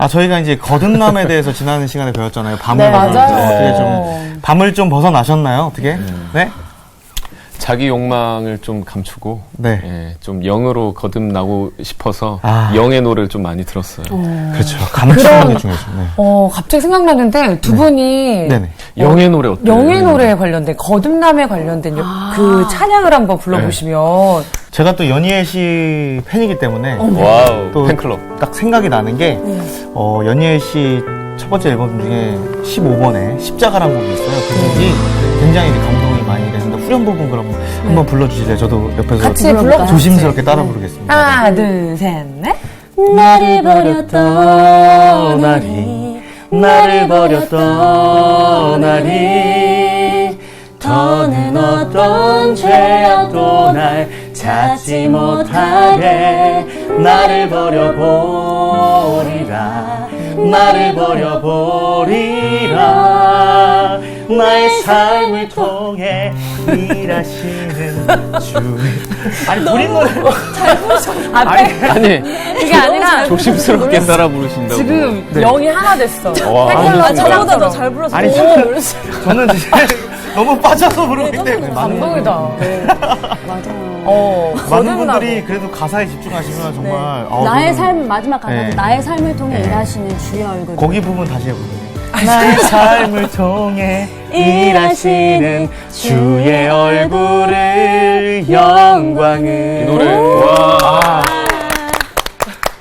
저희가 이제 거듭남에 대해서 지난 시간에 배웠잖아요. 밤을 네, 맞아요. 어떻게 좀 밤을 좀 벗어나셨나요? 어떻게? 네? 자기 욕망을 좀 감추고 네. 예, 좀 영으로 거듭나고 싶어서 영의 노래를 좀 많이 들었어요. 그렇죠. 감추는 게 중요하죠. 네. 갑자기 생각나는데 두 분이 네네. 영의 노래 어때요? 영의 노래에 관련된 거듭남에 관련된 그 찬양을 한번 불러보시면 제가 또 연희애 씨 팬이기 때문에 와우, 또 팬클럽. 딱 생각이 나는 게 연희애 씨 첫 번째 앨범 중에 15번에 십자가라는 곡이 있어요. 그 곡이 굉장히 감동이 많이 되는데 후렴 부분 그럼 한번 불러주실래요? 저도 옆에서 같이 불러볼까요? 조심스럽게 따라 부르겠습니다. 하나, 둘, 셋, 넷. 나를 버려 떠나리 나를 버려 떠나리 더는 어떤 죄악도 날 찾지 못하게 나를 버려버리라 나를 버려버리라 나의 삶을 통해 일하시는 주 아니 우리 노래 잘 부르셨어. 앞에 아니, 그게 아니라 조심스럽게 따라 부르신다고. 지금 영이 하나 됐어. 와. 팬클럽 저보다 더 잘 불러서 아니 너무 놀랐어요. 저는 너무 빠져서 부르기 때문에 감동이다. 맞아요. 많은 분들이 그래도 가사에 집중하시면 정말 나의 삶 마지막 가사 네. 나의 삶을 통해 일하시는 주의 얼굴. 거기 부분 다시 해볼게요. 나의 삶을 통해 일하시는 주의 얼굴을 이 영광을 노래, 와.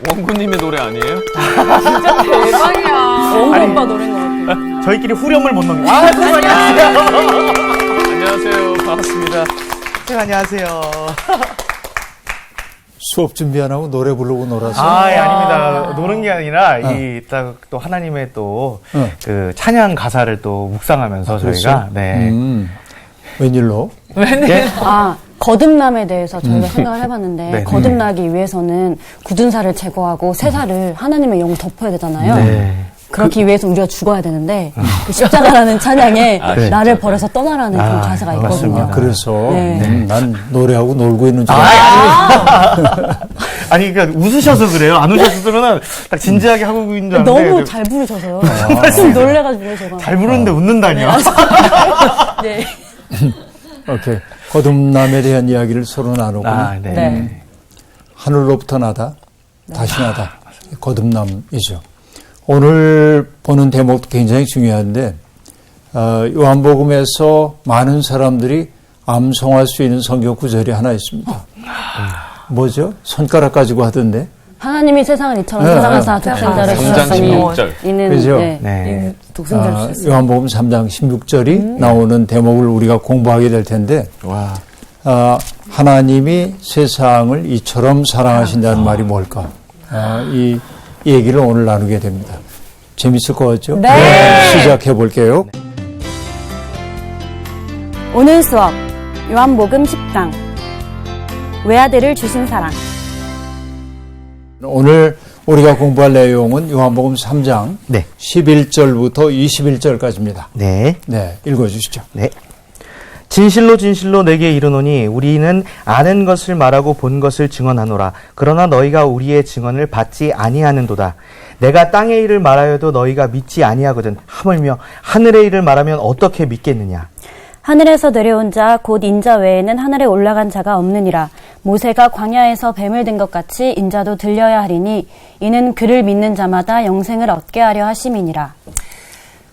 원구님의 노래 아니에요? 대박이야. 원구 오빠 노래인 것 같아요. 저희끼리 후렴을 못 넘겨. 안녕하세요. 반갑습니다. 안녕하세요. 수업 준비 안 하고 노래 부르고 놀아서. 아닙니다. 노는 게 아니라 또 하나님의 또 그 찬양 가사를 또 묵상하면서 저희가 웬일로? 거듭남에 대해서 저희가 생각을 해봤는데 네. 거듭나기 위해서는 굳은 살을 제거하고 새 살을 하나님의 영을 덮어야 되잖아요. 네. 그렇기 위해서 우리가 죽어야 되는데 그 십자가라는 찬양에 나를 버려서 떠나라는 그런 가사가 있거든요. 맞습니다. 그래서 네. 난 노래하고 놀고 있는 줄 아니 그러니까 웃으셔서 그래요. 안 웃으셨으면은 딱 진지하게 하고 있는 줄 알았는데 너무 잘 부르셔서요. 좀 놀래가지고요, 제가. 잘 부르는데 웃는다니요. 네. 오케이. 거듭남에 대한 이야기를 서로 나누고 네. 하늘로부터 나다, 다시 나다. 거듭남이죠. 오늘 보는 대목도 굉장히 중요한데 요한복음에서 많은 사람들이 암송할 수 있는 성경 구절이 하나 있습니다. 뭐죠? 손가락 가지고 하던데. 하나님이 세상을 이처럼 사랑하사 독생자를 성장 주셨으니 16절. 이는 그죠? 네. 독생자를 주셨어요. 요한복음 3장 16절이 나오는 대목을 우리가 공부하게 될 텐데 와. 하나님이 세상을 이처럼 사랑하신다는 말이 뭘까? 이 얘기를 오늘 나누게 됩니다. 재밌을 것 같죠? 네. 시작해 볼게요. 오늘 수업 요한복음 10장 외아들을 주신 사랑. 오늘 우리가 공부할 내용은 요한복음 3장 네. 11절부터 21절까지입니다. 네. 네, 읽어주시죠. 네. 진실로 진실로 내게 이르노니 우리는 아는 것을 말하고 본 것을 증언하노라. 그러나 너희가 우리의 증언을 받지 아니하는도다. 내가 땅의 일을 말하여도 너희가 믿지 아니하거든. 하물며 하늘의 일을 말하면 어떻게 믿겠느냐. 하늘에서 내려온 자 곧 인자 외에는 하늘에 올라간 자가 없느니라. 모세가 광야에서 뱀을 든 것 같이 인자도 들려야 하리니 이는 그를 믿는 자마다 영생을 얻게 하려 하심이니라.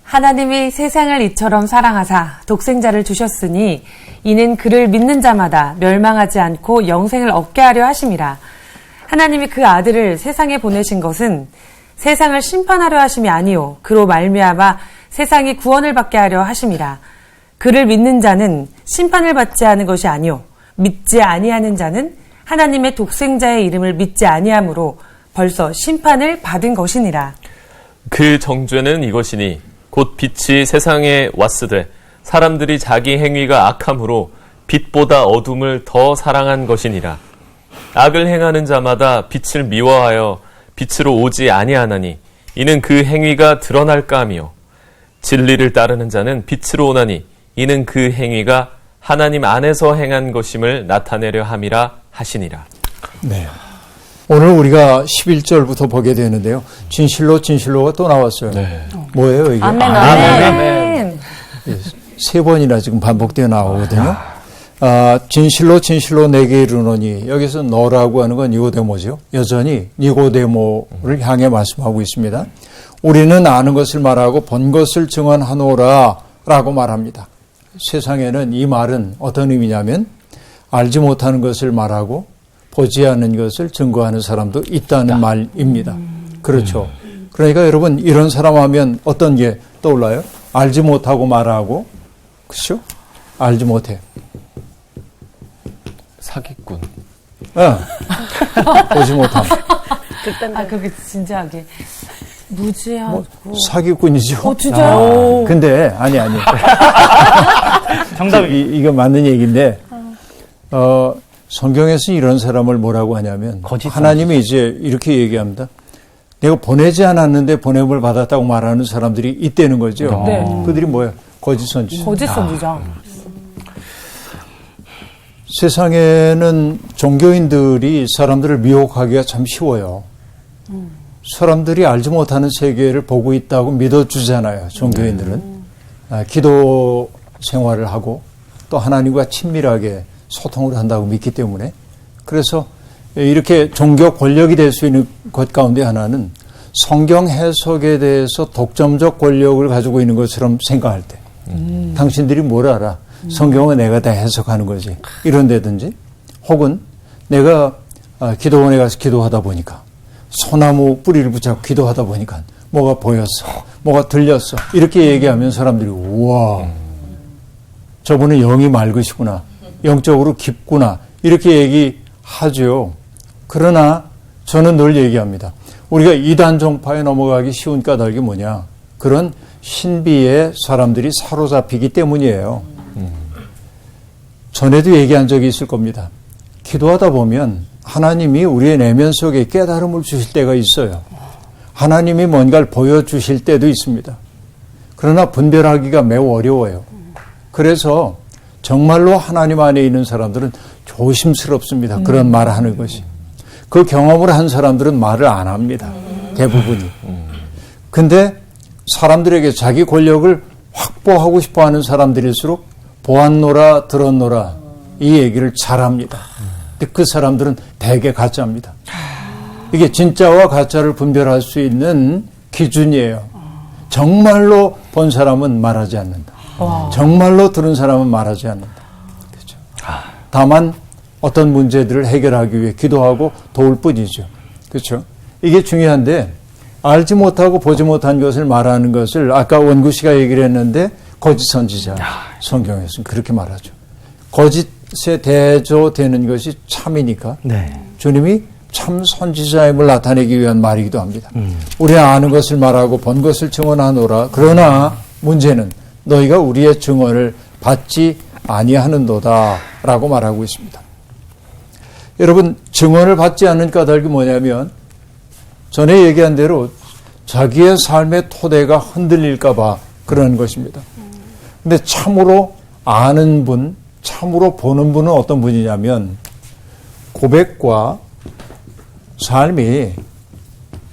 하나님이 세상을 이처럼 사랑하사 독생자를 주셨으니 이는 그를 믿는 자마다 멸망하지 않고 영생을 얻게 하려 하심이라. 하나님이 그 아들을 세상에 보내신 것은 세상을 심판하려 하심이 아니요 그로 말미암아 세상이 구원을 받게 하려 하심이라. 그를 믿는 자는 심판을 받지 않은 것이 아니요 믿지 아니하는 자는 하나님의 독생자의 이름을 믿지 아니하므로 벌써 심판을 받은 것이니라. 그 정죄는 이것이니 곧 빛이 세상에 왔으되 사람들이 자기 행위가 악함으로 빛보다 어둠을 더 사랑한 것이니라. 악을 행하는 자마다 빛을 미워하여 빛으로 오지 아니하나니 이는 그 행위가 드러날까 하며 진리를 따르는 자는 빛으로 오나니 이는 그 행위가 하나님 안에서 행한 것임을 나타내려 함이라 하시니라. 네. 오늘 우리가 11절부터 보게 되는데요. 진실로가 또 나왔어요. 뭐예요, 이게? 아멘. 세 번이나 지금 반복되어 나오거든요. 진실로 내게 이르노니, 여기서 너라고 하는 건 니고데모죠. 여전히 니고데모를 향해 말씀하고 있습니다. 우리는 아는 것을 말하고 본 것을 증언하노라 라고 말합니다. 세상에는 이 말은 어떤 의미냐면 알지 못하는 것을 말하고 보지 않는 것을 증거하는 사람도 있다는 말입니다. 그렇죠. 그러니까 여러분, 이런 사람 하면 어떤 게 떠올라요? 알지 못하고 말하고, 그렇죠? 알지 못해. 사기꾼. 보지 못함. 그게 진지하게. 무지하고. 사기꾼이죠. 진짜요? 근데, 아니. 정답이. 이거 맞는 얘기인데, 성경에서 이런 사람을 뭐라고 하냐면, 하나님이 이제 이렇게 얘기합니다. 내가 보내지 않았는데 보냄을 받았다고 말하는 사람들이 있다는 거죠. 네. 그들이 뭐예요? 거짓 선지자. 거짓 선지자. 세상에는 종교인들이 사람들을 미혹하기가 참 쉬워요. 사람들이 알지 못하는 세계를 보고 있다고 믿어주잖아요. 종교인들은. 기도 생활을 하고 또 하나님과 친밀하게 소통을 한다고 믿기 때문에, 그래서 이렇게 종교 권력이 될 수 있는 것 가운데 하나는 성경 해석에 대해서 독점적 권력을 가지고 있는 것처럼 생각할 때, 당신들이 뭘 알아? 성경은 내가 다 해석하는 거지. 이런다든지, 혹은 내가 기도원에 가서 기도하다 보니까, 소나무 뿌리를 붙잡고 기도하다 보니까 뭐가 보였어, 뭐가 들렸어, 이렇게 얘기하면 사람들이 우와, 저분은 영이 맑으시구나, 영적으로 깊구나, 이렇게 얘기하죠. 그러나 저는 늘 얘기합니다. 우리가 이단 종파에 넘어가기 쉬운 까닭이 뭐냐? 그런 신비에 사람들이 사로잡히기 때문이에요. 전에도 얘기한 적이 있을 겁니다. 기도하다 보면 하나님이 우리의 내면 속에 깨달음을 주실 때가 있어요. 하나님이 뭔가를 보여주실 때도 있습니다. 그러나 분별하기가 매우 어려워요. 그래서 정말로 하나님 안에 있는 사람들은 조심스럽습니다. 그런 말을 하는 것이. 그 경험을 한 사람들은 말을 안 합니다. 대부분이. 근데 사람들에게 자기 권력을 확보하고 싶어하는 사람들일수록 보았노라 들었노라 이 얘기를 잘합니다. 근데 그 사람들은 대개 가짜입니다. 이게 진짜와 가짜를 분별할 수 있는 기준이에요. 정말로 본 사람은 말하지 않는다. 정말로 들은 사람은 말하지 않는다. 그렇죠. 다만 어떤 문제들을 해결하기 위해 기도하고 도울 뿐이죠. 그렇죠. 이게 중요한데, 알지 못하고 보지 못한 것을 말하는 것을 아까 원구 씨가 얘기를 했는데, 거짓 선지자. 성경에서는 그렇게 말하죠. 거짓에 대조되는 것이 참이니까 주님이 참 선지자임을 나타내기 위한 말이기도 합니다. 우리는 아는 것을 말하고 본 것을 증언하노라. 그러나 문제는 너희가 우리의 증언을 받지 아니하는도다 라고 말하고 있습니다. 여러분, 증언을 받지 않는 까닭이 뭐냐면, 전에 얘기한 대로 자기의 삶의 토대가 흔들릴까 봐 그러는 것입니다. 근데 참으로 아는 분, 참으로 보는 분은 어떤 분이냐면, 고백과 삶이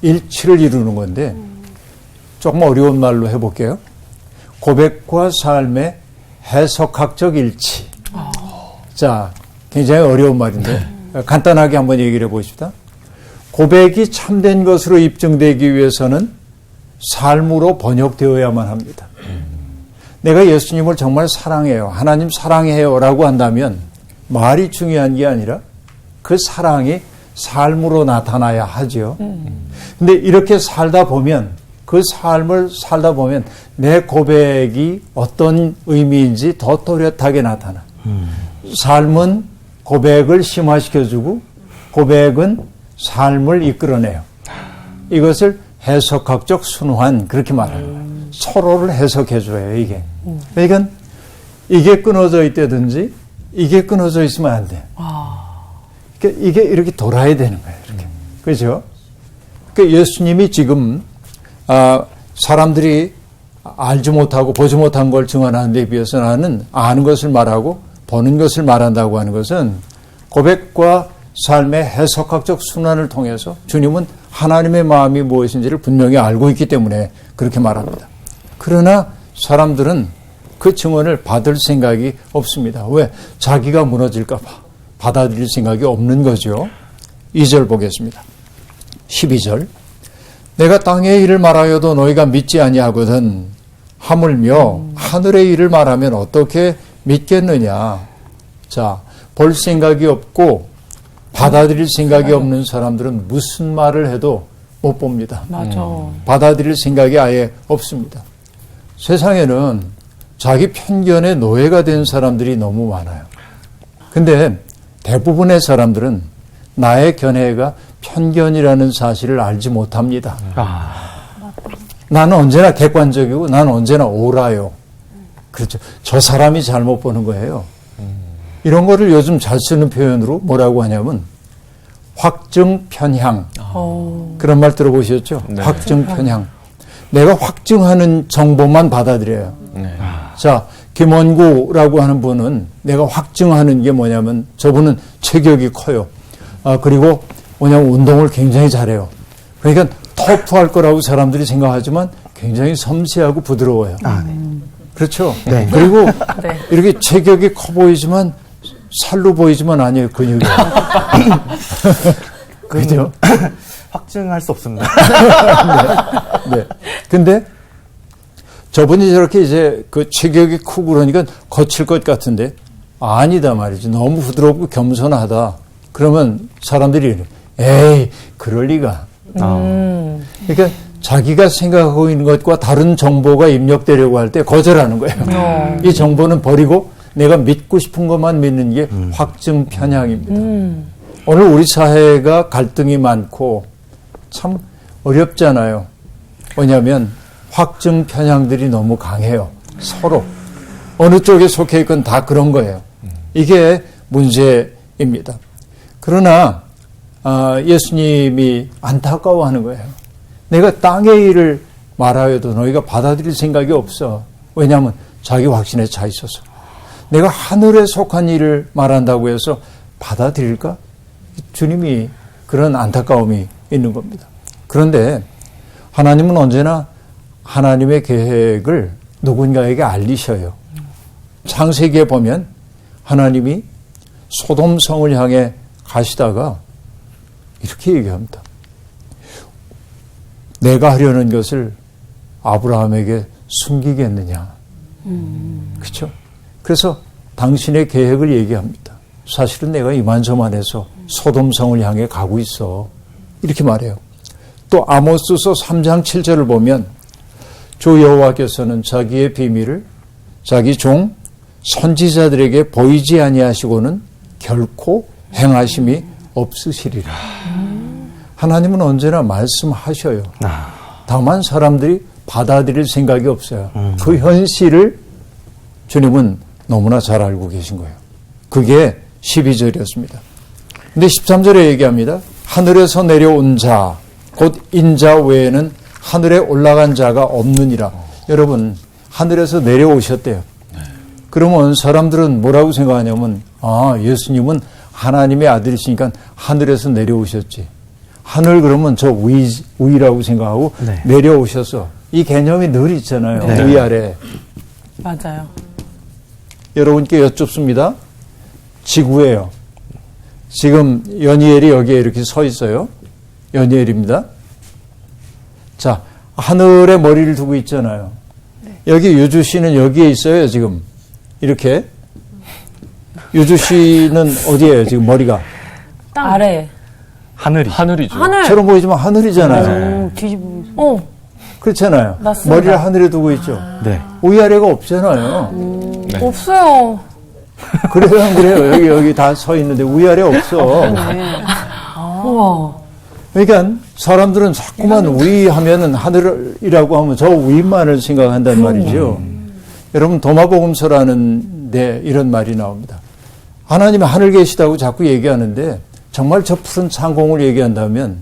일치를 이루는 건데, 조금 어려운 말로 해볼게요. 고백과 삶의 해석학적 일치. 자, 굉장히 어려운 말인데 간단하게 한번 얘기를 해보십시다. 고백이 참된 것으로 입증되기 위해서는 삶으로 번역되어야만 합니다. 내가 예수님을 정말 사랑해요, 하나님 사랑해요 라고 한다면 말이 중요한 게 아니라 그 사랑이 삶으로 나타나야 하죠. 근데 이렇게 살다 보면, 그 삶을 살다 보면 내 고백이 어떤 의미인지 더 또렷하게 나타나. 삶은 고백을 심화시켜주고 고백은 삶을 이끌어내요. 이것을 해석학적 순환, 그렇게 말합니다. 서로를 해석해줘요, 이게. 그러니까 이게 끊어져 있다든지 이게 끊어져 있으면 안 돼. 그러니까 이게 이렇게 돌아야 되는 거예요, 이렇게. 그렇죠? 그러니까 예수님이 지금 사람들이 알지 못하고 보지 못한 걸 증언하는 데 비해서 나는 아는 것을 말하고 보는 것을 말한다고 하는 것은 고백과 삶의 해석학적 순환을 통해서 주님은 하나님의 마음이 무엇인지를 분명히 알고 있기 때문에 그렇게 말합니다. 그러나 사람들은 그 증언을 받을 생각이 없습니다. 왜? 자기가 무너질까 봐 받아들일 생각이 없는 거죠. 2절 보겠습니다. 12절. 내가 땅의 일을 말하여도 너희가 믿지 아니하거든 하물며 하늘의 일을 말하면 어떻게 믿겠느냐. 자, 볼 생각이 없고 받아들일 생각이 없는 사람들은 무슨 말을 해도 못 봅니다. 맞아. 받아들일 생각이 아예 없습니다. 세상에는 자기 편견의 노예가 된 사람들이 너무 많아요. 근데 대부분의 사람들은 나의 견해가 편견이라는 사실을 알지 못합니다. 나는 언제나 객관적이고 나는 언제나 옳아요. 그렇죠. 저 사람이 잘못 보는 거예요. 이런 거를 요즘 잘 쓰는 표현으로 뭐라고 하냐면 확증 편향. 그런 말 들어보셨죠? 네. 확증 편향. 내가 확증하는 정보만 받아들여요. 네. 자, 김원구라고 하는 분은 내가 확증하는 게 뭐냐면 저분은 체격이 커요. 그리고 뭐냐면 운동을 굉장히 잘해요. 그러니까 터프할 거라고 사람들이 생각하지만 굉장히 섬세하고 부드러워요. 그렇죠? 네. 그리고 네. 이렇게 체격이 커 보이지만 살로 보이지만 아니에요. 근육이. 그죠? 확증할 수 없습니다. 네. 근데 저분이 저렇게 이제 그 체격이 크고 그러니까 거칠 것 같은데 아니다 말이지. 너무 부드럽고 겸손하다. 그러면 사람들이 에이, 그럴 리가. 그러니까 자기가 생각하고 있는 것과 다른 정보가 입력되려고 할 때 거절하는 거예요. 이 정보는 버리고 내가 믿고 싶은 것만 믿는 게 확증 편향입니다. 오늘 우리 사회가 갈등이 많고 참 어렵잖아요. 왜냐하면 확증 편향들이 너무 강해요. 서로. 어느 쪽에 속해 있건 다 그런 거예요. 이게 문제입니다. 그러나 예수님이 안타까워하는 거예요. 내가 땅의 일을 말하여도 너희가 받아들일 생각이 없어. 왜냐하면 자기 확신에 차 있어서. 내가 하늘에 속한 일을 말한다고 해서 받아들일까? 주님이 그런 안타까움이 있는 겁니다. 그런데 하나님은 언제나 하나님의 계획을 누군가에게 알리셔요. 창세기에 보면 하나님이 소돔성을 향해 가시다가 이렇게 얘기합니다. 내가 하려는 것을 아브라함에게 숨기겠느냐. 그렇죠? 그래서 당신의 계획을 얘기합니다. 사실은 내가 이만저만해서 소돔성을 향해 가고 있어. 이렇게 말해요. 또 아모스서 3장 7절을 보면 주 여호와께서는 자기의 비밀을 자기 종 선지자들에게 보이지 아니하시고는 결코 행하심이 없으시리라. 하나님은 언제나 말씀하셔요. 다만 사람들이 받아들일 생각이 없어요. 그 현실을 주님은 너무나 잘 알고 계신 거예요. 그게 12절이었습니다. 근데 13절에 얘기합니다. 하늘에서 내려온 자, 곧 인자 외에는 하늘에 올라간 자가 없느니라. 여러분, 하늘에서 내려오셨대요. 그러면 사람들은 뭐라고 생각하냐면, 예수님은 하나님의 아들이시니까 하늘에서 내려오셨지. 하늘 그러면 저 위라고 생각하고 네. 내려오셔서 이 개념이 늘 있잖아요. 네. 위아래. 맞아요. 여러분께 여쭙습니다. 지구예요. 지금 연이엘이 여기에 이렇게 서 있어요. 연이엘입니다. 자, 하늘에 머리를 두고 있잖아요. 여기 유주 씨는 여기에 있어요, 지금. 이렇게. 유주 씨는 어디예요, 지금 머리가? 아래. 하늘이죠. 하늘. 처럼 보이지만 하늘이잖아요. 어. 그렇잖아요. 맞습니다. 머리를 하늘에 두고 있죠. 네. 위아래가 없잖아요. 네. 없어요. 그래요, 안 그래요? 여기 다 서 있는데 위아래 없어. 우와. 그러니까 사람들은 자꾸만 위 하면은 하늘이라고 하면 저 위만을 생각한단 말이죠. 여러분 도마복음서라는 데 이런 말이 나옵니다. 하나님이 하늘 계시다고 자꾸 얘기하는데 정말 저 푸른 창공을 얘기한다면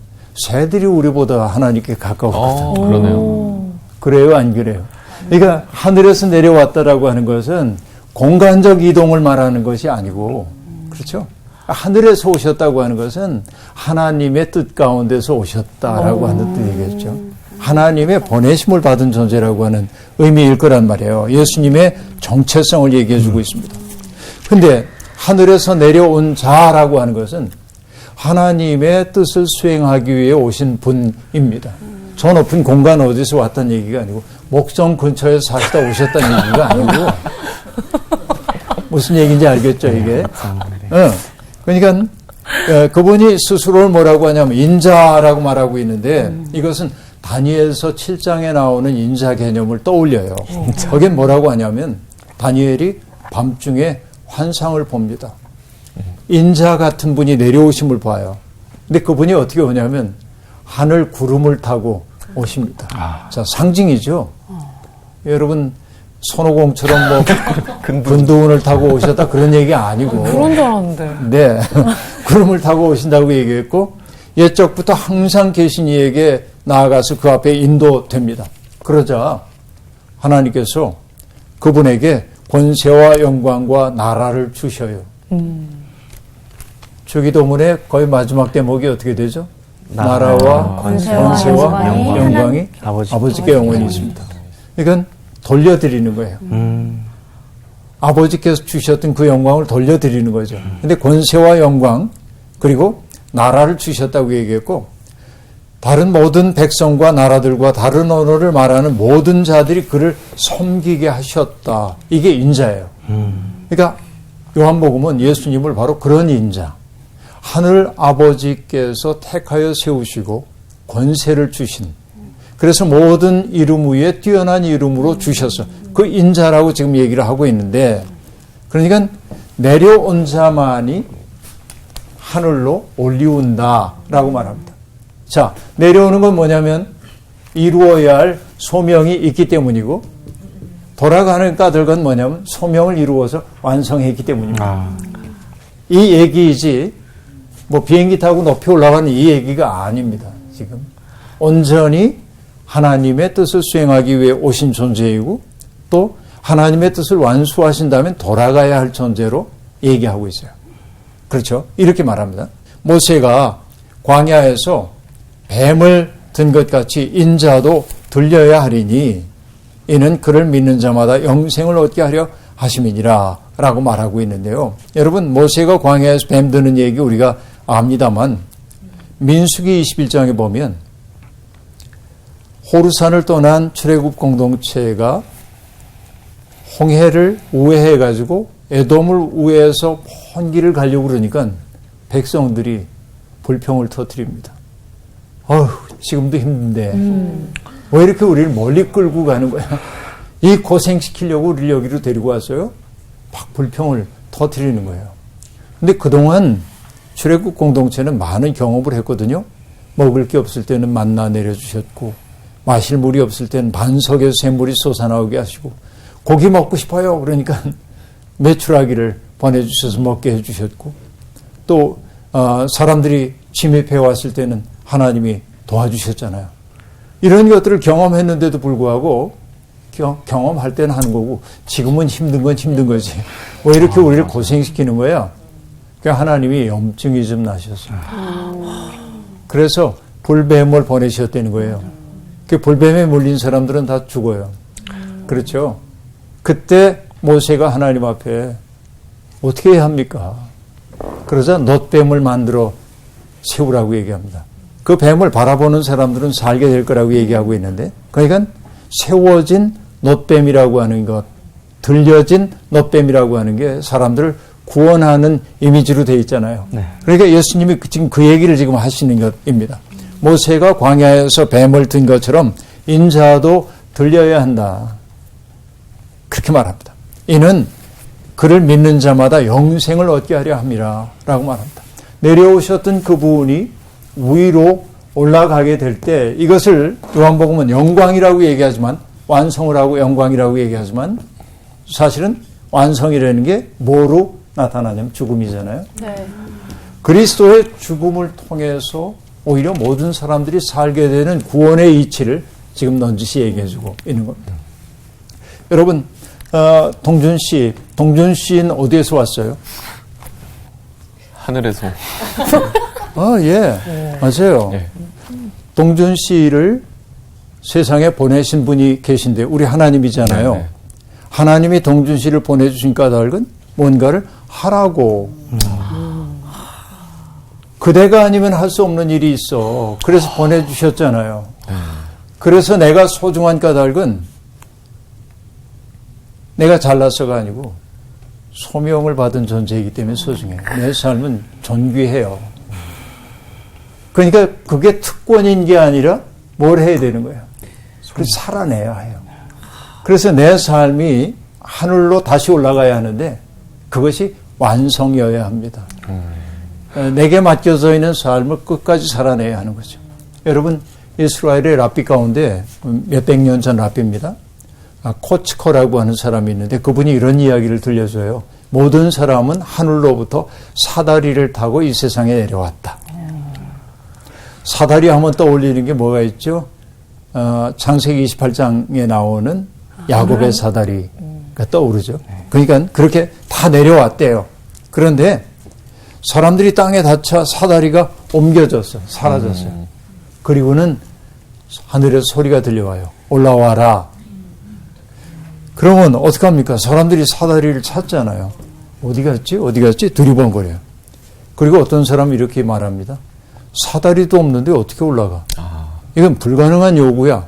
새들이 우리보다 하나님께 가까웠거든요. 그러네요. 그래요, 안 그래요? 그러니까 하늘에서 내려왔다라고 하는 것은 공간적 이동을 말하는 것이 아니고, 그렇죠? 하늘에서 오셨다고 하는 것은 하나님의 뜻 가운데서 오셨다라고 하는 뜻이겠죠. 하나님의 보내심을 받은 존재라고 하는 의미일 거란 말이에요. 예수님의 정체성을 얘기해 주고 있습니다. 근데 하늘에서 내려온 자라고 하는 것은 하나님의 뜻을 수행하기 위해 오신 분입니다. 저 높은 공간 어디서 왔다는 얘기가 아니고 목성 근처에서 사시다 오셨다는 얘기가 아니고 무슨 얘기인지 알겠죠, 이게? 그러니까 그분이 스스로를 뭐라고 하냐면 인자라고 말하고 있는데 이것은 다니엘서 7장에 나오는 인자 개념을 떠올려요. 거긴 뭐라고 하냐면 다니엘이 밤중에 환상을 봅니다. 인자 같은 분이 내려오심을 봐요. 근데 그분이 어떻게 오냐면 하늘 구름을 타고 오십니다. 자, 상징이죠. 여러분 손오공처럼 뭐 근두운을 타고 오셨다 그런 얘기 아니고 그런 줄 알았는데. 네. 구름을 타고 오신다고 얘기했고 옛적부터 항상 계신 이에게 나아가서 그 앞에 인도됩니다. 그러자 하나님께서 그분에게 권세와 영광과 나라를 주셔요. 주기도문의 거의 마지막 대목이 어떻게 되죠? 나라와 권세와 영광이 아버지께 영원히 있습니다. 이건 돌려드리는 거예요. 아버지께서 주셨던 그 영광을 돌려드리는 거죠. 근데 권세와 영광 그리고 나라를 주셨다고 얘기했고 다른 모든 백성과 나라들과 다른 언어를 말하는 모든 자들이 그를 섬기게 하셨다. 이게 인자예요. 그러니까 요한복음은 예수님을 바로 그런 인자, 하늘 아버지께서 택하여 세우시고 권세를 주신, 그래서 모든 이름 위에 뛰어난 이름으로 주셔서 그 인자라고 지금 얘기를 하고 있는데, 그러니까 내려온 자만이 하늘로 올리운다라고 말합니다. 자, 내려오는 건 뭐냐면 이루어야 할 소명이 있기 때문이고, 돌아가는 까닭은 뭐냐면 소명을 이루어서 완성했기 때문입니다. 이 얘기이지 뭐 비행기 타고 높이 올라가는 이 얘기가 아닙니다. 지금 온전히 하나님의 뜻을 수행하기 위해 오신 존재이고 또 하나님의 뜻을 완수하신다면 돌아가야 할 존재로 얘기하고 있어요. 그렇죠? 이렇게 말합니다. 모세가 광야에서 뱀을 든 것 같이 인자도 들려야 하리니 이는 그를 믿는 자마다 영생을 얻게 하려 하심이니라 라고 말하고 있는데요. 여러분 모세가 광야에서 뱀 드는 얘기 우리가 압니다만 민수기 21장에 보면 호르산을 떠난 출애굽 공동체가 홍해를 우회해가지고 에돔을 우회해서 먼 길을 가려고 그러니까 백성들이 불평을 터뜨립니다. 지금도 힘든데 왜 이렇게 우리를 멀리 끌고 가는 거야? 이 고생시키려고 우리를 여기로 데리고 왔어요? 막 불평을 터뜨리는 거예요. 근데 그동안 출애굽 공동체는 많은 경험을 했거든요. 먹을 게 없을 때는 만나 내려주셨고 마실 물이 없을 때는 반석에서 샘물이 솟아나오게 하시고 고기 먹고 싶어요. 그러니까 메추라기를 보내주셔서 먹게 해주셨고 또 사람들이 침입해 왔을 때는 하나님이 도와주셨잖아요. 이런 것들을 경험했는데도 불구하고 경험할 때는 하는 거고 지금은 힘든 건 힘든 거지. 왜 이렇게 우리를 고생시키는 거야? 그러니까 하나님이 염증이 좀 나셨어요. 그래서 불뱀을 보내셨다는 거예요. 그 불뱀에 물린 사람들은 다 죽어요. 그렇죠? 그때 모세가 하나님 앞에 어떻게 해야 합니까? 그러자 놋뱀을 만들어 세우라고 얘기합니다. 그 뱀을 바라보는 사람들은 살게 될 거라고 얘기하고 있는데 그러니까 세워진 놋뱀이라고 하는 것, 들려진 놋뱀이라고 하는 게 사람들을 구원하는 이미지로 되어 있잖아요. 네. 그러니까 예수님이 지금 그 얘기를 지금 하시는 것입니다. 모세가 광야에서 뱀을 든 것처럼 인자도 들려야 한다. 그렇게 말합니다. 이는 그를 믿는 자마다 영생을 얻게 하려 함이라 라고 말합니다. 내려오셨던 그분이 위로 올라가게 될 때 이것을 요한복음은 영광이라고 얘기하지만 완성을 하고 영광이라고 얘기하지만 사실은 완성이라는 게 뭐로 나타나냐면 죽음이잖아요. 네. 그리스도의 죽음을 통해서 오히려 모든 사람들이 살게 되는 구원의 이치를 지금 넌지시 얘기해주고 있는 겁니다. 여러분 동준 씨는 어디에서 왔어요? 하늘에서. 예. 맞아요. 예. 동준 씨를 세상에 보내신 분이 계신데 우리 하나님이잖아요. 네. 하나님이 동준 씨를 보내주신 까닭은 뭔가를 하라고. 그대가 아니면 할 수 없는 일이 있어. 그래서 보내주셨잖아요. 그래서 내가 소중한 까닭은 내가 잘나서가 아니고 소명을 받은 존재이기 때문에 소중해요. 내 삶은 존귀해요. 그러니까 그게 특권인 게 아니라 뭘 해야 되는 거예요? 그래서 살아내야 해요. 그래서 내 삶이 하늘로 다시 올라가야 하는데 그것이 완성이어야 합니다. 내게 맡겨져 있는 삶을 끝까지 살아내야 하는 거죠. 여러분, 이스라엘의 랍비 가운데 몇백 년 전 랍비입니다. 코츠코라고 하는 사람이 있는데 그분이 이런 이야기를 들려줘요. 모든 사람은 하늘로부터 사다리를 타고 이 세상에 내려왔다. 사다리 하면 떠올리는 게 뭐가 있죠? 창세기 28장에 나오는 야곱의 사다리가 떠오르죠. 그러니까 그렇게 다 내려왔대요. 그런데 사람들이 땅에 닿자 사다리가 옮겨졌어요. 사라졌어요. 그리고는 하늘에서 소리가 들려와요. 올라와라. 그러면 어떡합니까? 사람들이 사다리를 찾잖아요. 어디 갔지? 어디 갔지? 두리번거려요. 그리고 어떤 사람이 이렇게 말합니다. 사다리도 없는데 어떻게 올라가? 이건 불가능한 요구야.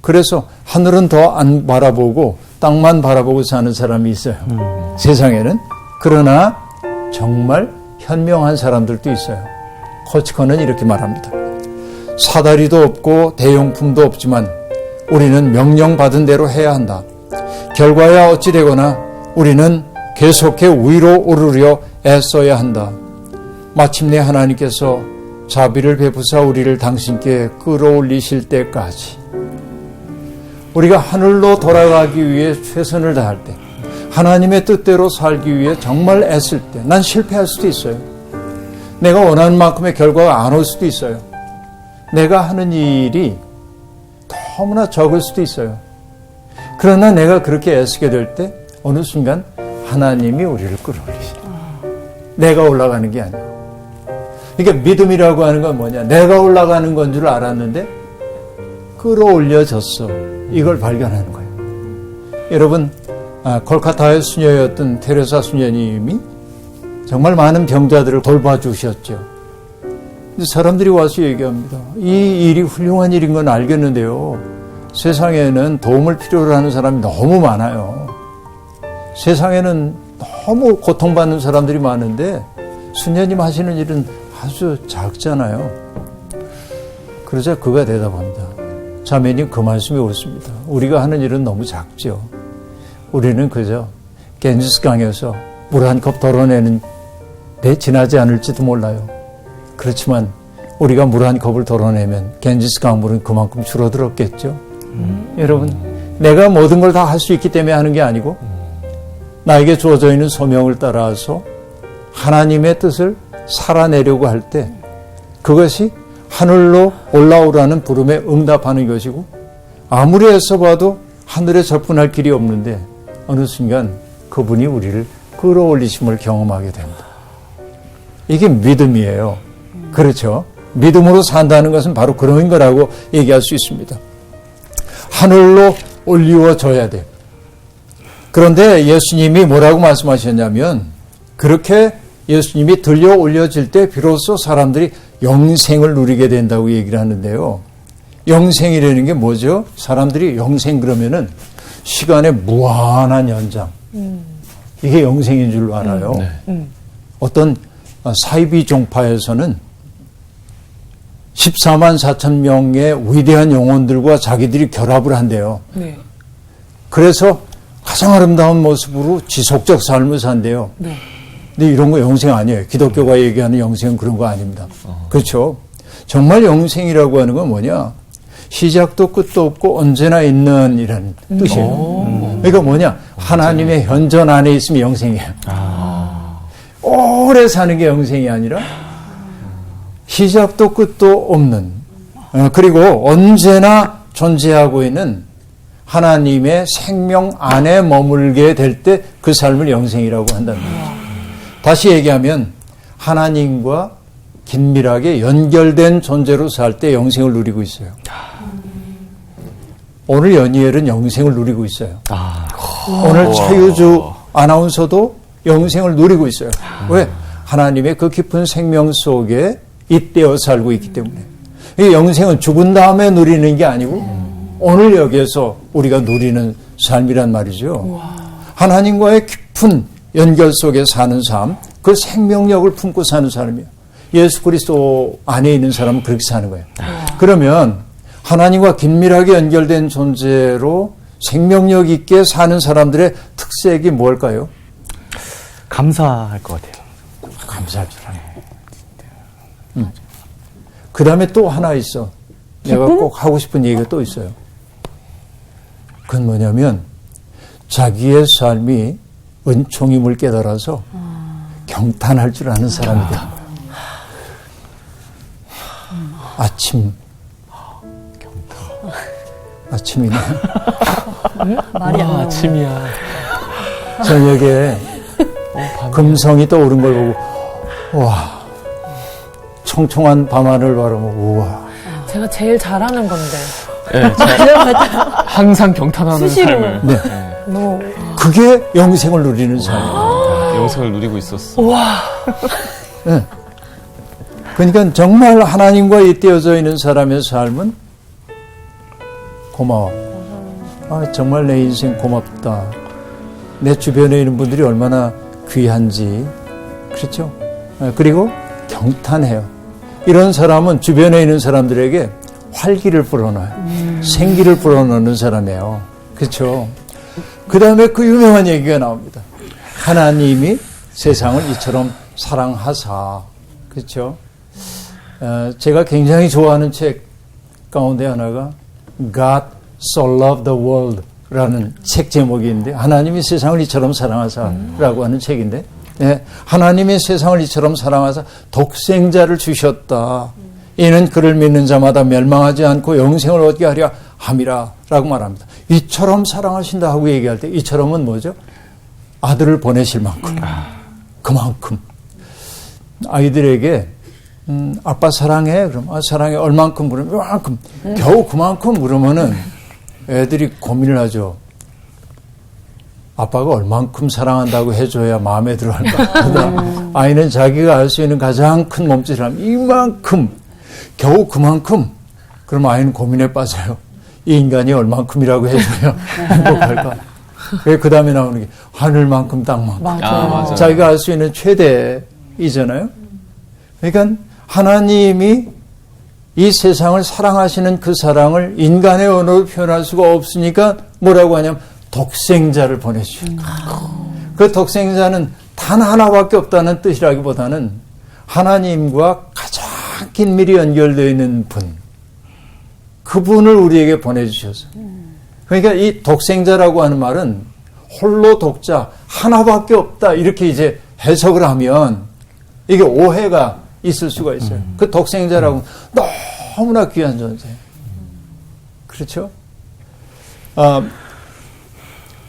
그래서 하늘은 더 안 바라보고 땅만 바라보고 사는 사람이 있어요. 세상에는. 그러나 정말 현명한 사람들도 있어요. 코츠코는 이렇게 말합니다. 사다리도 없고 대용품도 없지만 우리는 명령받은 대로 해야 한다. 결과야 어찌 되거나 우리는 계속해 위로 오르려 애써야 한다. 마침내 하나님께서 자비를 베푸사 우리를 당신께 끌어올리실 때까지 우리가 하늘로 돌아가기 위해 최선을 다할 때 하나님의 뜻대로 살기 위해 정말 애쓸 때 난 실패할 수도 있어요. 내가 원하는 만큼의 결과가 안 올 수도 있어요. 내가 하는 일이 너무나 적을 수도 있어요. 그러나 내가 그렇게 애쓰게 될 때 어느 순간 하나님이 우리를 끌어올리시죠. 내가 올라가는 게 아니에요. 그러니까 믿음이라고 하는 건 뭐냐? 내가 올라가는 건 줄 알았는데 끌어올려졌어. 이걸 발견하는 거예요. 여러분, 콜카타의 수녀였던 테레사 수녀님이 정말 많은 병자들을 돌봐주셨죠. 근데 사람들이 와서 얘기합니다. 이 일이 훌륭한 일인 건 알겠는데요. 세상에는 도움을 필요로 하는 사람이 너무 많아요. 세상에는 너무 고통받는 사람들이 많은데 수녀님 하시는 일은 아주 작잖아요. 그러자 그가 대답합니다. 자매님, 그 말씀이 옳습니다. 우리가 하는 일은 너무 작죠. 우리는 그저 겐지스강에서 물 한 컵 덜어내는 데 지나지 않을지도 몰라요. 그렇지만 우리가 물 한 컵을 덜어내면 겐지스강 물은 그만큼 줄어들었겠죠. 여러분, 내가 모든 걸 다 할 수 있기 때문에 하는 게 아니고 나에게 주어져 있는 소명을 따라서 하나님의 뜻을 살아내려고 할 때 그것이 하늘로 올라오라는 부름에 응답하는 것이고 아무리 애써봐도 하늘에 접근할 길이 없는데 어느 순간 그분이 우리를 끌어올리심을 경험하게 됩니다. 이게 믿음이에요. 그렇죠? 믿음으로 산다는 것은 바로 그런 거라고 얘기할 수 있습니다. 하늘로 올리워져야 돼요. 그런데 예수님이 뭐라고 말씀하셨냐면 그렇게 예수님이 들려 올려질 때 비로소 사람들이 영생을 누리게 된다고 얘기를 하는데요. 영생이라는 게 뭐죠? 사람들이 영생 그러면은 시간의 무한한 연장. 이게 영생인 줄로 알아요. 어떤 사이비 종파에서는 14만 4천 명의 위대한 영혼들과 자기들이 결합을 한대요. 네. 그래서 가장 아름다운 모습으로 지속적 삶을 산대요. 네. 근데 이런 거 영생 아니에요. 기독교가 얘기하는 영생은 그런 거 아닙니다. 그렇죠? 정말 영생이라고 하는 건 뭐냐? 시작도 끝도 없고 언제나 있는 이라는 뜻이에요. 그러니까 뭐냐? 하나님의 현존 안에 있으면 영생이에요. 오래 사는 게 영생이 아니라 시작도 끝도 없는 그리고 언제나 존재하고 있는 하나님의 생명 안에 머물게 될 때 그 삶을 영생이라고 한다는 거죠. 다시 얘기하면 하나님과 긴밀하게 연결된 존재로 살 때 영생을 누리고 있어요. 오늘 연희엘은 영생을 누리고 있어요. 오늘 차유주 아나운서도 영생을 누리고 있어요. 왜? 하나님의 그 깊은 생명 속에 잇대어 살고 있기 때문에. 이 영생은 죽은 다음에 누리는 게 아니고 오늘 여기에서 우리가 누리는 삶이란 말이죠. 하나님과의 깊은 연결 속에 사는 삶, 그 생명력을 품고 사는 삶이에요. 예수 그리스도 안에 있는 사람은 그렇게 사는 거예요. 그러면 하나님과 긴밀하게 연결된 존재로 생명력 있게 사는 사람들의 특색이 뭘까요? 감사할 것 같아요. 감사할 줄 아는. 그 다음에 또 하나 있어. 내가 꼭 하고 싶은 얘기가 또 있어요. 그건 뭐냐면 자기의 삶이 은총임을 깨달아서 경탄할 줄 아는 사람이 되는 거예요. 아침이네. 말이 안 나오네. 아침이야. 저녁에 금성이 떠오른 걸 보고 와, 청청한 밤하늘 바라보고 우와. 제가 제일 잘하는 건데. 네, 항상 경탄하는 수시로. 삶을. 네. 너무. 그게 영생을 누리는 삶이에요. 영생을 누리고 있었어. 네. 그러니까 정말 하나님과 잇대어져 있는 사람의 삶은 고마워. 아, 정말 내 인생 고맙다. 내 주변에 있는 분들이 얼마나 귀한지. 그렇죠? 그리고 경탄해요. 이런 사람은 주변에 있는 사람들에게 활기를 불어넣어요. 생기를 불어넣는 사람이에요. 그렇죠? 그 다음에 그 유명한 얘기가 나옵니다. 하나님이 세상을 이처럼 사랑하사. 그렇죠? 제가 굉장히 좋아하는 책 가운데 하나가 God So Loved the World 라는 책 제목이 있는데 하나님이 세상을 이처럼 사랑하사라고 하는 책인데 네, 하나님이 세상을 이처럼 사랑하사 독생자를 주셨다. 이는 그를 믿는 자마다 멸망하지 않고 영생을 얻게 하려 함이라 라고 말합니다. 이처럼 사랑하신다 하고 얘기할 때 이처럼은 뭐죠? 아들을 보내실 만큼 그만큼 아이들에게 아빠 사랑해? 그럼 사랑해 얼만큼 물으면 이만큼 겨우 그만큼 물으면은 애들이 고민을 하죠. 아빠가 얼만큼 사랑한다고 해줘야 마음에 들어할까? 아이는 자기가 알 수 있는 가장 큰 몸짓을 하면 이만큼 겨우 그만큼 그럼 아이는 고민에 빠져요. 이 인간이 얼만큼이라고 해줘야 행복할까? 그 다음에 나오는 게 하늘만큼 땅만큼. 맞아요. 자기가 알 수 있는 최대이잖아요. 그러니까 하나님이 이 세상을 사랑하시는 그 사랑을 인간의 언어로 표현할 수가 없으니까 뭐라고 하냐면 독생자를 보내주셨다. 그 독생자는 단 하나밖에 없다는 뜻이라기보다는 하나님과 가장 긴밀히 연결되어 있는 분, 그분을 우리에게 보내주셔서. 그러니까 이 독생자라고 하는 말은 홀로 독자, 하나밖에 없다 이렇게 이제 해석을 하면 이게 오해가 있을 수가 있어요. 그 독생자라고 너무나 귀한 존재. 그렇죠?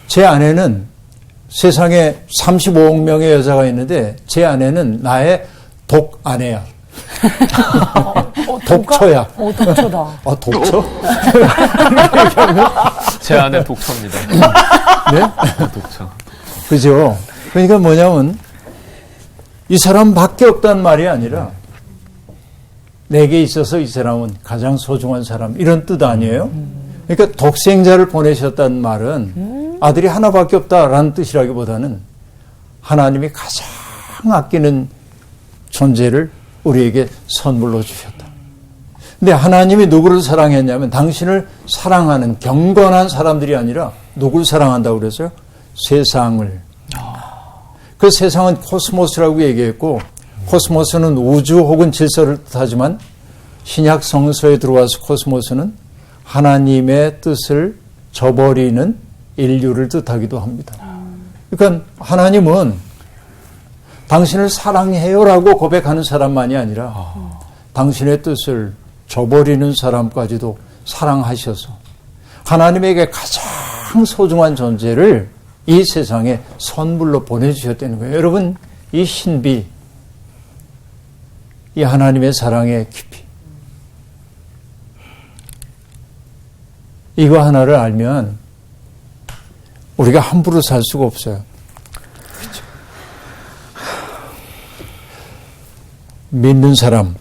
제 아내는 세상에 35억 명의 여자가 있는데 제 아내는 나의 독아내야. 독처야. 독처다. 독처? 제 안에 독처입니다. 네? 독처. 그죠? 그러니까 뭐냐면 이 사람밖에 없다는 말이 아니라 내게 있어서 이 사람은 가장 소중한 사람 이런 뜻 아니에요? 그러니까 독생자를 보내셨다는 말은 아들이 하나밖에 없다라는 뜻이라기보다는 하나님이 가장 아끼는 존재를 우리에게 선물로 주셨다. 근데 하나님이 누구를 사랑했냐면 당신을 사랑하는 경건한 사람들이 아니라 누구를 사랑한다고 그랬어요? 세상을. 그 세상은 코스모스라고 얘기했고 코스모스는 우주 혹은 질서를 뜻하지만 신약 성서에 들어와서 코스모스는 하나님의 뜻을 저버리는 인류를 뜻하기도 합니다. 그러니까 하나님은 당신을 사랑해요라고 고백하는 사람만이 아니라 당신의 뜻을 저버리는 사람까지도 사랑하셔서 하나님에게 가장 소중한 존재를 이 세상에 선물로 보내주셨다는 거예요. 여러분, 이 신비, 이 하나님의 사랑의 깊이. 이거 하나를 알면 우리가 함부로 살 수가 없어요. 그렇죠? 믿는 사람,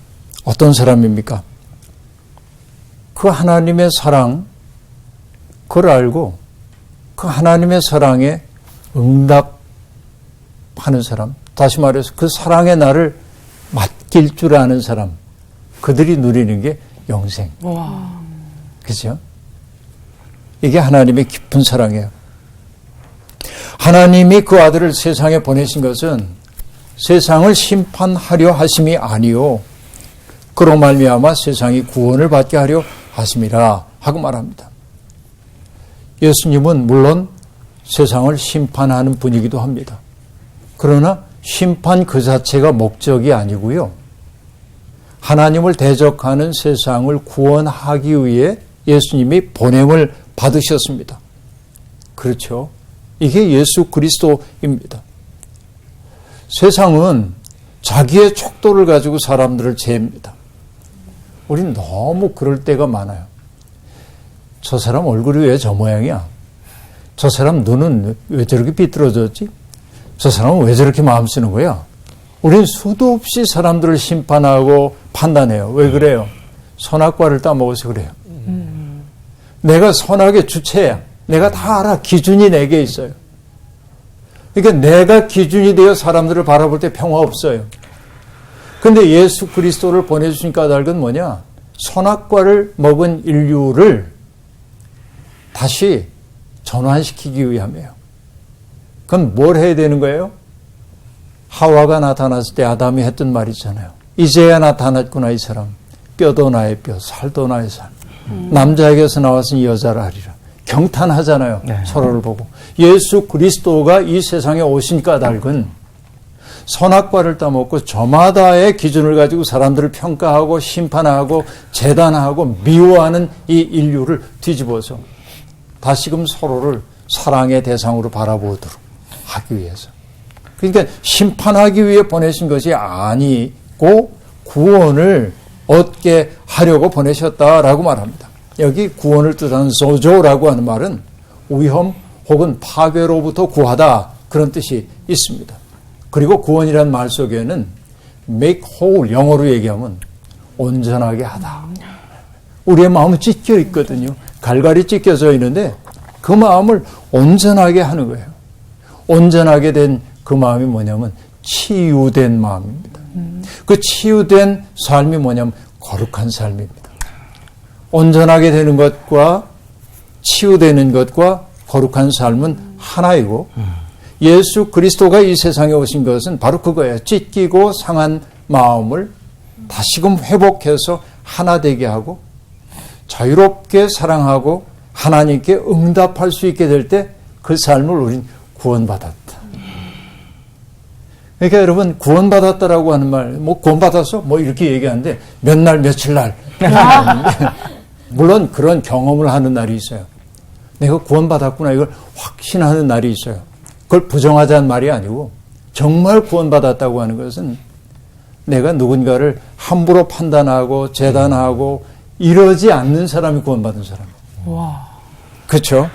어떤 사람입니까? 그 하나님의 사랑, 그걸 알고 그 하나님의 사랑에 응답하는 사람, 다시 말해서 그 사랑의 날을 맡길 줄 아는 사람, 그들이 누리는 게 영생. 그죠? 이게 하나님의 깊은 사랑이에요. 하나님이 그 아들을 세상에 보내신 것은 세상을 심판하려 하심이 아니요 그로 말미암아 세상이 구원을 받게 하려 하심이라 하고 말합니다. 예수님은 물론 세상을 심판하는 분이기도 합니다. 그러나 심판 그 자체가 목적이 아니고요. 하나님을 대적하는 세상을 구원하기 위해 예수님이 보냄을 받으셨습니다. 그렇죠? 이게 예수 그리스도입니다. 세상은 자기의 척도를 가지고 사람들을 재입니다. 우린 너무 그럴 때가 많아요. 저 사람 얼굴이 왜 저 모양이야? 저 사람 눈은 왜 저렇게 삐뚤어졌지? 저 사람은 왜 저렇게 마음 쓰는 거야? 우린 수도 없이 사람들을 심판하고 판단해요. 왜 그래요? 선악과를 따먹어서 그래요. 내가 선악의 주체야. 내가 다 알아. 기준이 내게 있어요. 그러니까 내가 기준이 되어 사람들을 바라볼 때 평화 없어요. 근데 예수 그리스도를 보내주신 까닭은 뭐냐? 선악과를 먹은 인류를 다시 전환시키기 위함이에요. 그럼 뭘 해야 되는 거예요? 하와가 나타났을 때 아담이 했던 말이 있잖아요. 이제야 나타났구나 이 사람. 뼈도 나의 뼈, 살도 나의 살. 남자에게서 나왔으니 여자라 하리라. 경탄하잖아요. 네. 서로를 보고. 예수 그리스도가 이 세상에 오신 까닭은 선악과를 따먹고 저마다의 기준을 가지고 사람들을 평가하고 심판하고 재단하고 미워하는 이 인류를 뒤집어서 다시금 서로를 사랑의 대상으로 바라보도록 하기 위해서. 그러니까 심판하기 위해 보내신 것이 아니고 구원을 얻게 하려고 보내셨다라고 말합니다. 여기 구원을 뜻하는 소조라고 하는 말은 위험 혹은 파괴로부터 구하다 그런 뜻이 있습니다. 그리고 구원이라는 말 속에는 make whole, 영어로 얘기하면 온전하게 하다. 우리의 마음은 찢겨 있거든요. 갈갈이 찢겨져 있는데 그 마음을 온전하게 하는 거예요. 온전하게 된 그 마음이 뭐냐면 치유된 마음입니다. 그 치유된 삶이 뭐냐면 거룩한 삶입니다. 온전하게 되는 것과 치유되는 것과 거룩한 삶은 하나이고 예수 그리스도가 이 세상에 오신 것은 바로 그거예요. 찢기고 상한 마음을 다시금 회복해서 하나 되게 하고 자유롭게 사랑하고 하나님께 응답할 수 있게 될 때 그 삶을 우린 구원받았다. 그러니까 여러분 구원받았다라고 하는 말, 뭐 구원받았어? 뭐 이렇게 얘기하는데 몇 날 며칠 날 물론 그런 경험을 하는 날이 있어요. 내가 구원받았구나 이걸 확신하는 날이 있어요. 그걸 부정하자는 말이 아니고 정말 구원받았다고 하는 것은 내가 누군가를 함부로 판단하고 재단하고 이러지 않는 사람이 구원받은 사람이에요. 와. 그렇죠?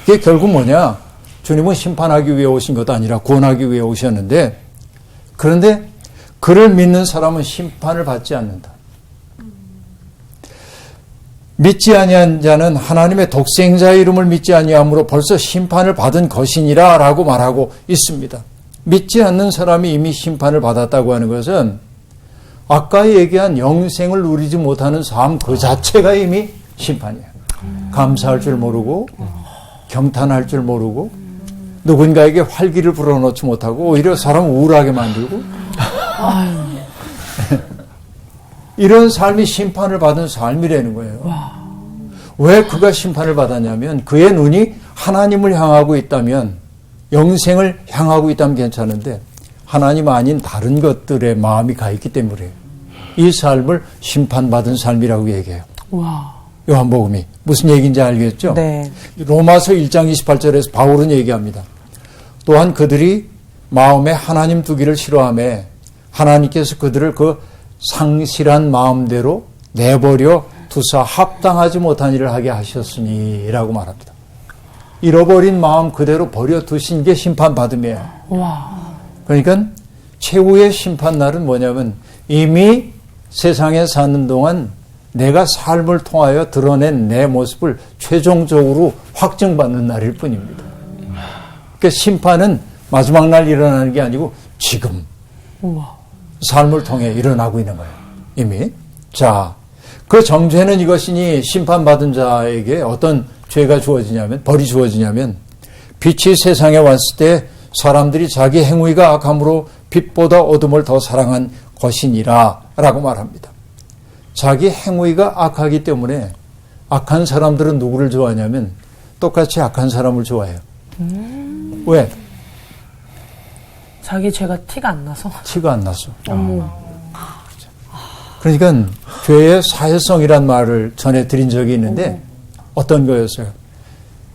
이게 결국 뭐냐? 주님은 심판하기 위해 오신 것도 아니라 구원하기 위해 오셨는데 그런데 그를 믿는 사람은 심판을 받지 않는다. 믿지 아니한 자는 하나님의 독생자의 이름을 믿지 아니함으로 벌써 심판을 받은 것이니라 라고 말하고 있습니다. 믿지 않는 사람이 이미 심판을 받았다고 하는 것은 아까 얘기한 영생을 누리지 못하는 삶 그 자체가 이미 심판이에요. 감사할 줄 모르고 경탄할 줄 모르고 누군가에게 활기를 불어넣지 못하고 오히려 사람을 우울하게 만들고 이런 삶이 심판을 받은 삶이라는 거예요. 왜 그가 심판을 받았냐면 그의 눈이 하나님을 향하고 있다면 영생을 향하고 있다면 괜찮은데 하나님 아닌 다른 것들에 마음이 가 있기 때문에 이 삶을 심판받은 삶이라고 얘기해요. 와. 요한복음이 무슨 얘기인지 알겠죠? 네. 로마서 1장 28절에서 바울은 얘기합니다. 또한 그들이 마음에 하나님 두기를 싫어하며 하나님께서 그들을 그 상실한 마음대로 내버려 두사 합당하지 못한 일을 하게 하셨으니 라고 말합니다. 잃어버린 마음 그대로 버려 두신 게 심판받음이에요. 그러니까 최후의 심판날은 뭐냐면 이미 세상에 사는 동안 내가 삶을 통하여 드러낸 내 모습을 최종적으로 확증받는 날일 뿐입니다. 그러니까 심판은 마지막 날 일어나는 게 아니고 지금 삶을 통해 일어나고 있는 거예요. 이미. 자, 그 정죄는 이것이니 심판받은 자에게 어떤 죄가 주어지냐면, 벌이 주어지냐면, 빛이 세상에 왔을 때 사람들이 자기 행위가 악함으로 빛보다 어둠을 더 사랑한 것이니라 라고 말합니다. 자기 행위가 악하기 때문에 악한 사람들은 누구를 좋아하냐면 똑같이 악한 사람을 좋아해요. 왜? 자기 죄가 티가 안 나서. 티가 안 났어. 그러니까 죄의 사회성이란 말을 전에 드린 적이 있는데 어떤 거였어요?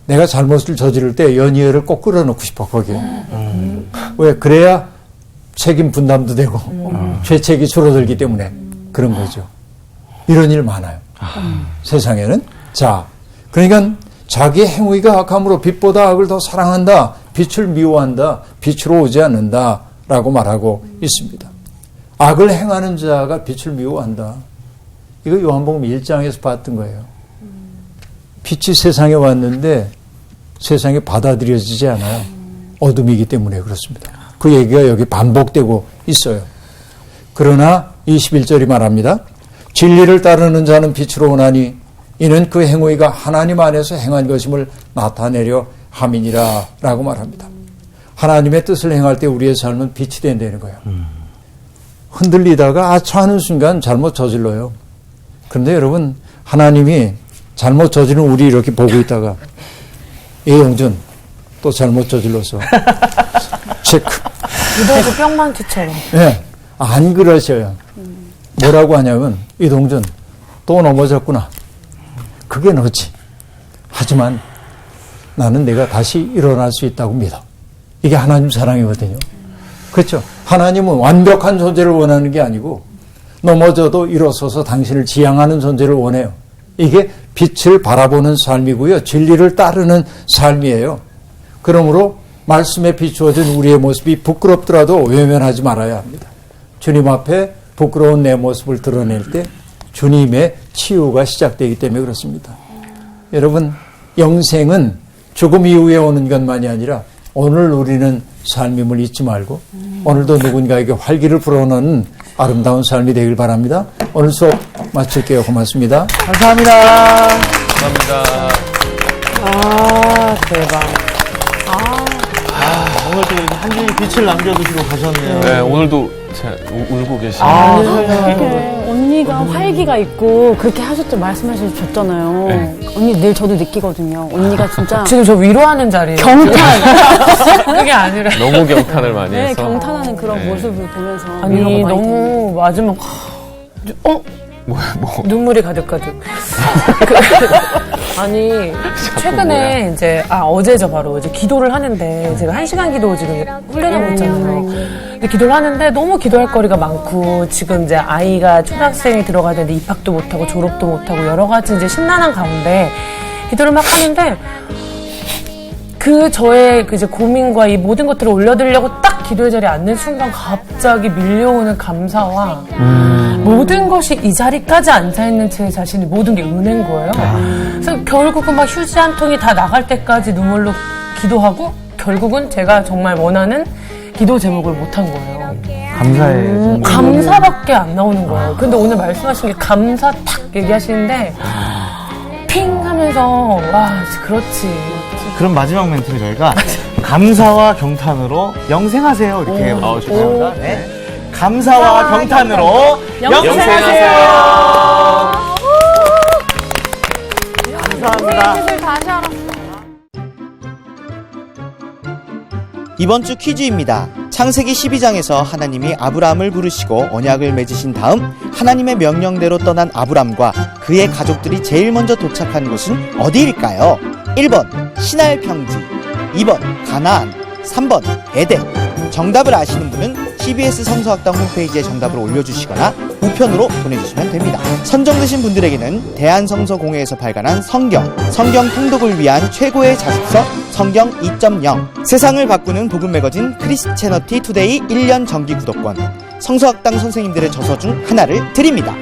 내가 잘못을 저지를 때 연이어를 꼭 끌어놓고 싶어 거기에. 왜? 그래야 책임 분담도 되고 죄책이 줄어들기 때문에 그런 거죠. 이런 일 많아요. 세상에는. 자, 그러니까 자기 행위가 악함으로 빛보다 악을 더 사랑한다. 빛을 미워한다. 빛으로 오지 않는다. 라고 말하고 있습니다. 악을 행하는 자가 빛을 미워한다. 이거 요한복음 1장에서 봤던 거예요. 빛이 세상에 왔는데 세상에 받아들여지지 않아요. 어둠이기 때문에 그렇습니다. 그 얘기가 여기 반복되고 있어요. 그러나 21절이 말합니다. 진리를 따르는 자는 빛으로 오나니 이는 그 행위가 하나님 안에서 행한 것임을 나타내려 함이니라 라고 말합니다. 하나님의 뜻을 행할 때 우리의 삶은 빛이 된다는 거예요. 흔들리다가 아차하는 순간 잘못 저질러요. 그런데 여러분, 하나님이 잘못 저지른 우리 이렇게 보고 있다가 이용준 또 잘못 저질러서 체크. 이동주 뿅망치처럼. 네, 안 그러셔요. 뭐라고 하냐면 이동준 또 넘어졌구나. 그게 너지. 하지만 나는 내가 다시 일어날 수 있다고 믿어. 이게 하나님 사랑이거든요. 그렇죠? 하나님은 완벽한 존재를 원하는 게 아니고 넘어져도 일어서서 당신을 지향하는 존재를 원해요. 이게 빛을 바라보는 삶이고요. 진리를 따르는 삶이에요. 그러므로 말씀에 비추어진 우리의 모습이 부끄럽더라도 외면하지 말아야 합니다. 주님 앞에 부끄러운 내 모습을 드러낼 때 주님의 치유가 시작되기 때문에 그렇습니다. 여러분, 영생은 죽음 이후에 오는 것만이 아니라 오늘 우리는 삶임을 잊지 말고 오늘도 누군가에게 활기를 불어넣는 아름다운 삶이 되길 바랍니다. 오늘 수업 마칠게요. 고맙습니다. 감사합니다. 감사합니다. 아, 대박. 오늘 또 한 줄기 빛을 남겨두시고 가셨네요. 네, 오늘도 울고 계시네요. 이렇게 언니가 활기가 있고 그렇게 말씀하셨잖아요. 네. 언니 늘 저도 느끼거든요. 언니가 진짜 지금 저 위로하는 자리예요. 경탄. 그게 아니라. 너무 경탄을 많이 네, 해서. 경탄하는 그런 네. 모습을 보면서 아니, 위로가 많이 너무 맞으면, 눈물이 가득가득. 아니, 최근에 이제, 어제죠, 바로. 이제 기도를 하는데, 제가 1시간 기도 지금 훈련하고 있잖아요. 근데 기도를 하는데 너무 기도할 거리가 많고, 지금 이제 아이가 초등학생이 들어가야 되는데 입학도 못하고 졸업도 못하고 여러 가지 이제 심란한 가운데 기도를 막 하는데, 저의 이제 고민과 이 모든 것들을 올려드리려고 딱 기도의 자리에 앉는 순간 갑자기 밀려오는 감사와 모든 것이 이 자리까지 앉아있는 제 자신이 모든 게 은혜인 거예요. 그래서 결국은 막 휴지 한 통이 다 나갈 때까지 눈물로 기도하고 결국은 제가 정말 원하는 기도 제목을 못한 거예요. 감사해요. 감사밖에 안 나오는 거예요. 근데 오늘 말씀하신 게 감사 탁 얘기하시는데 핑 하면서 와 그렇지. 그럼 마지막 멘트는 저희가 감사와 경탄으로 영생하세요. 이렇게 좋습니다. 네. 감사와 경탄으로 영생하세요. 감사합니다. 이번 주 퀴즈입니다. 창세기 12장에서 하나님이 아브라함을 부르시고 언약을 맺으신 다음 하나님의 명령대로 떠난 아브라함과 그의 가족들이 제일 먼저 도착한 곳은 어디일까요? 1번 시나이 평지, 2번 가나안, 3번 에덴. 정답을 아시는 분은 TBS 성서학당 홈페이지에 정답을 올려주시거나 우편으로 보내주시면 됩니다. 선정되신 분들에게는 대한성서공회에서 발간한 성경 통독을 위한 최고의 자습서 성경 2.0, 세상을 바꾸는 복음 매거진 크리스채너티 투데이 1년 정기 구독권, 성서학당 선생님들의 저서 중 하나를 드립니다.